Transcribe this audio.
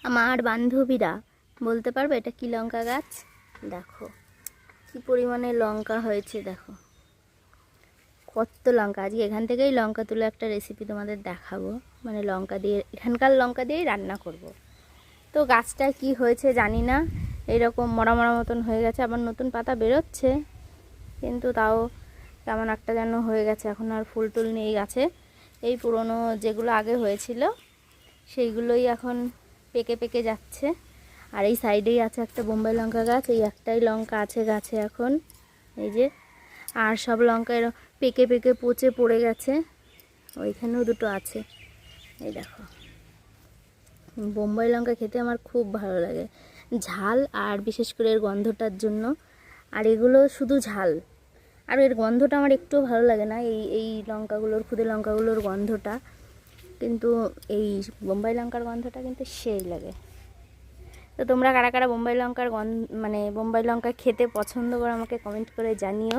আমার বান্ধবীরা বলতে পারবে এটা কি লঙ্কা গাছ? দেখো কি পরিমাণে লঙ্কা হয়েছে, দেখো কত লঙ্কা। আজকে এখান থেকেই লঙ্কা তুলে একটা রেসিপি তোমাদের দেখাবো, মানে লঙ্কা দিয়ে, এখানকার লঙ্কা দিয়েই রান্না করব। তো গাছটা কি হয়েছে জানি না, এইরকম মরা মরা মতন হয়ে গেছে, আবার নতুন পাতা বেরোচ্ছে, কিন্তু তাও কেমন একটা যেন হয়ে গেছে। এখন আর ফুল টুল নেই গাছে, এই পুরনো যেগুলো আগে হয়েছিল সেইগুলোই এখন পেকে পেকে যাচ্ছে। আর এই সাইডেই আছে একটা বোম্বাই লঙ্কা গাছ, এই একটাই লঙ্কা আছে গাছে এখন, এই যে। আর সব লঙ্কা পেকে পেকে পচে পড়ে গেছে, ওইখানেও দুটো আছে, এই দেখো। বোম্বাই লঙ্কা খেতে আমার খুব ভালো লাগে, ঝাল, আর বিশেষ করে এর গন্ধটার জন্য। আর এগুলো শুধু ঝাল, আর এর গন্ধটা আমার একটুও ভালো লাগে না, এই এই লঙ্কাগুলোর, খুদে লঙ্কাগুলোর গন্ধটা। কিন্তু এই বোম্বাই লঙ্কার গন্ধটা কিন্তু সেই লাগে। তো তোমরা কারা কারা বোম্বাই লঙ্কার মানে বোম্বাই লঙ্কা খেতে পছন্দ করো আমাকে কমেন্ট করে জানিও।